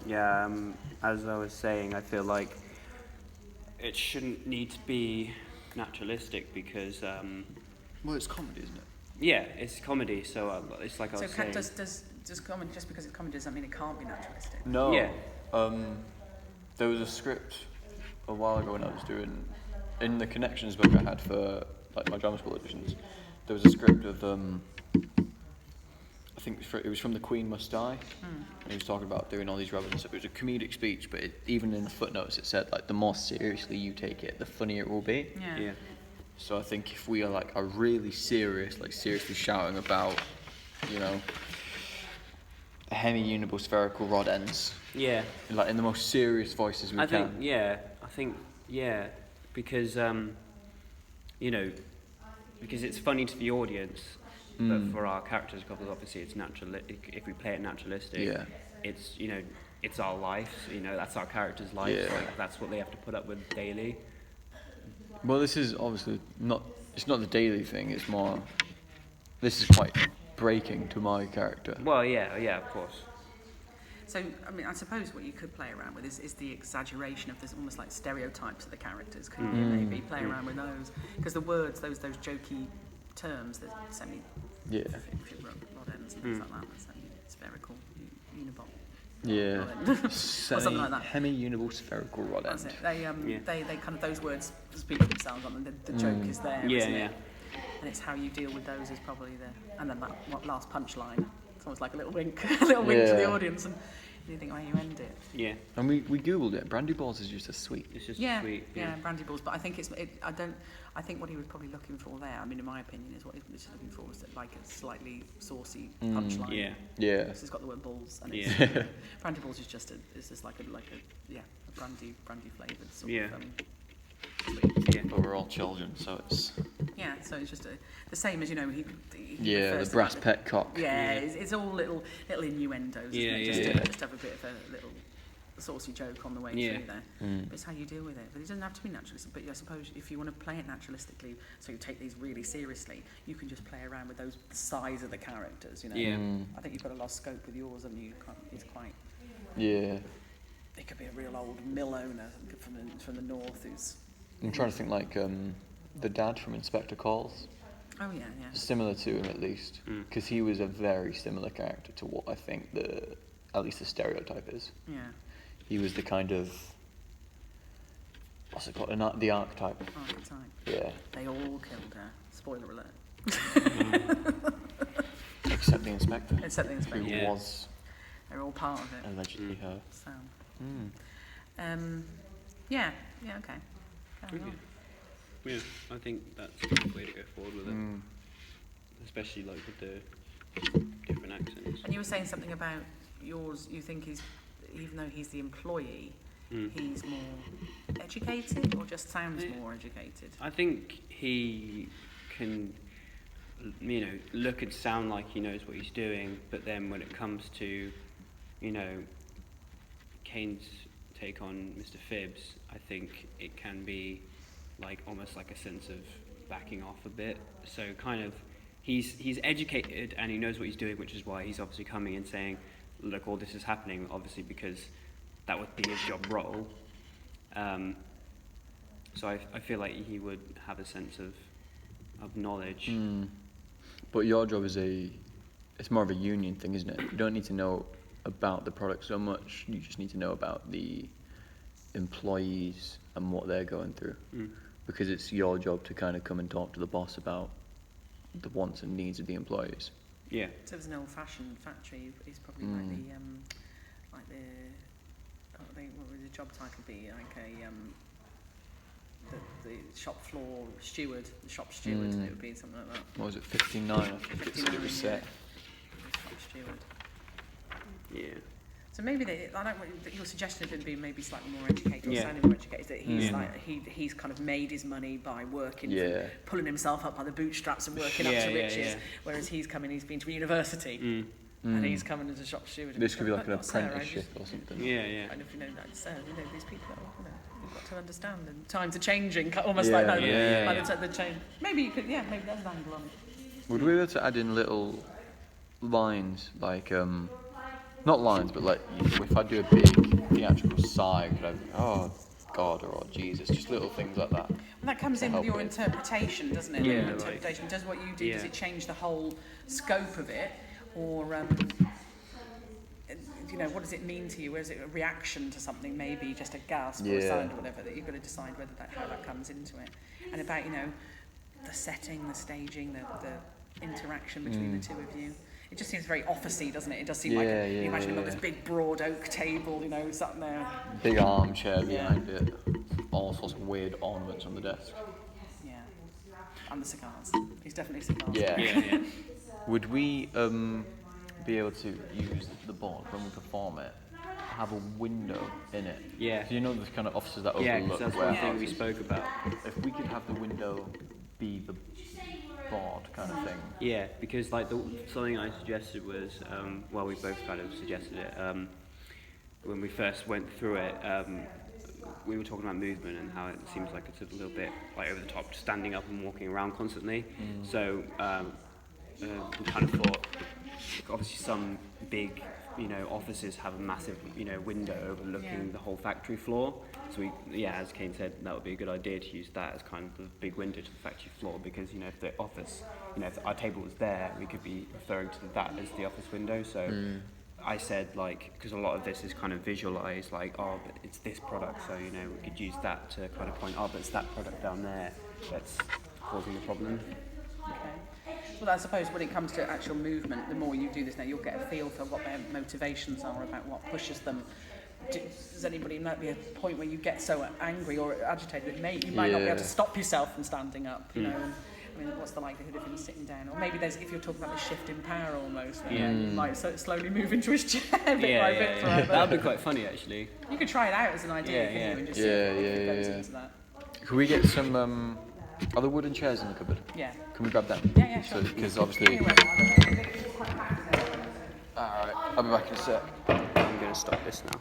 Yeah, as I was saying, I feel like it shouldn't need to be naturalistic because, Well, it's comedy, isn't it? yeah, it's comedy, so it's like I was saying. Does comedy, just because it's comedy doesn't mean it can't be naturalistic? No. Yeah. There was a script a while ago when I was doing, in the connections book I had for like my drama school auditions, there was a script of, I think it was from The Queen Must Die, and he was talking about doing all these rubber and stuff. It was a comedic speech, but even in the footnotes it said like the more seriously you take it, the funnier it will be. Yeah. So I think if we are really serious, like seriously shouting about, you know, hemi-uniball spherical rod ends. Yeah. Like in the most serious voices we can. I think, because, you know, because it's funny to the audience, but for our characters, because obviously it's natural. If we play it naturalistic, it's, you know, it's our life. You know, that's our character's life. Yeah. Like, that's what they have to put up with daily. Well, this is obviously not. It's not the daily thing. It's more. This is quite breaking to my character. Well, yeah, of course. So, I mean, I suppose what you could play around with is the exaggeration of this almost like stereotypes of the characters. Couldn't you maybe play around with those? Because the words, those jokey terms, the semi, rod ends and things like that, the semi-spherical uniball. Yeah. Or something like that. Hemi-uniball spherical rod end. That's it. They kind of, those words speak for themselves. I mean, the joke is there. Isn't it? And it's how you deal with those is probably and then that last punchline. It's almost like a little wink, to the audience, and you think, you end it. Yeah. And we googled it. Brandy balls is just a sweet. It's just sweet. Yeah, brandy balls. But I think I think what he was probably looking for there, I mean, in my opinion, is what he was looking for was like a slightly saucy punchline. Yeah. Because it's got the word balls, and it's brandy balls is just like a brandy flavoured sort of. Sweet. Yeah. But we're all children, so it's. Yeah, so it's just the same as, you know, he the brass petcock. Yeah, it's all little innuendos. Yeah, isn't it? Just have a bit of a little saucy joke on the way through there. But it's how you deal with it. But it doesn't have to be naturalistic. But I suppose if you want to play it naturalistically, so you take these really seriously, you can just play around with the size of the characters. You know. Yeah. I think you've got a lot of scope with yours, and it's quite. Yeah. It could be a real old mill owner from the north who's. I'm trying to think like the dad from Inspector Calls. Oh yeah. Similar to him at least, because he was a very similar character to what I think at least the stereotype is. Yeah. He was the kind of what's it called? The archetype. Archetype. Yeah. They all killed her. Spoiler alert. Except the inspector. Who was. They're all part of it. Allegedly her. So. Yeah. Okay. Yeah, I think that's a good way to go forward with it. Especially like with the different accents. And you were saying something about yours, you think even though he's the employee, he's more educated or just sounds more educated? I think he can, you know, look and sound like he knows what he's doing, but then when it comes to, you know, Kane's take on Mr. Phibbs, I think it can be like almost like a sense of backing off a bit. So kind of he's educated and he knows what he's doing, which is why he's obviously coming and saying, look, all this is happening, obviously because that would be his job role. So I feel like he would have a sense of knowledge. But your job is it's more of a union thing, isn't it? You don't need to know about the product so much, you just need to know about the employees and what they're going through. Because it's your job to kind of come and talk to the boss about the wants and needs of the employees. Yeah. So if it's an old-fashioned factory, it's probably what would the job title be? Like the shop floor steward, the shop steward, it would be something like that. What was it, 59? I think it was set. Shop steward. Yeah. So maybe your suggestion would be maybe slightly more educated, or sounding more educated. That he's he's kind of made his money by working, pulling himself up by the bootstraps and working up to riches. Whereas he's been to university, and he's coming as a shop steward. This could be like an apprenticeship or something. Yeah. And if these people, you've got to understand, and times are changing, almost like that. The change. Maybe you could, maybe there's an angle on it. Would we be able to add in little lines like Not lines, but like if I do a big theatrical sigh, could I? Oh God or oh Jesus, just little things like that. And that comes To in with help your it. interpretation, doesn't it? Yeah, Your like- interpretation. Does what you do, does Yeah. it change the whole scope of it? Or, you know, what does it mean to you? Or is it a reaction to something, maybe just a gasp or a Yeah. sound or whatever, that you've got to decide whether that, how that comes into it? And about, you know, the setting, the staging, the interaction between the two of you. It just seems very officey, doesn't it? It does seem like Yeah, you yeah, imagine yeah, on this yeah. big broad oak table, you know, sat there. Big armchair Yeah. behind it, all sorts of weird ornaments on the desk. Yeah. And the cigars. He's definitely cigars. Yeah. Yeah. Would we be able to use the board when we perform it? Have a window in it. Yeah. So you know those kind of offices that Yeah, overlook because that's one thing we warehouses? spoke about. If we could have the window be the board kind of thing. Yeah, because like something I suggested was, well, we both kind of suggested it when we first went through it. We were talking about movement and how it seems like it's a little bit like over the top, standing up and walking around constantly. So we kind of thought, obviously, some big, you know, offices have a massive, you know, window overlooking the whole factory floor. So we, as Kane said, that would be a good idea to use that as kind of the big window to the factory floor, because, you know, if the office, you know, if our table was there, we could be referring to that as the office window. So I said, like, because a lot of this is kind of visualized, like, oh, but it's this product, so, you know, we could use that to kind of point, oh, but it's that product down there that's causing the problem. Okay. Well, I suppose when it comes to actual movement, the more you do this now, you'll get a feel for what their motivations are, about what pushes them. Does anybody, might be a point where you get so angry or agitated that you might not be able to stop yourself from standing up, you know? And, I mean, what's the likelihood of him sitting down? Or maybe if you're talking about the shift in power almost, where you might slowly move into his chair bit by bit. That would be quite funny, actually. You could try it out as an idea, Yeah, couldn't you, and just Yeah, see if yeah, it goes yeah. into that. Could we get some other wooden chairs in the cupboard? Yeah. Can we grab them? Yeah, sure. Because obviously. Anyway, Alright, I'll be back in a sec. I'm going to stop this now.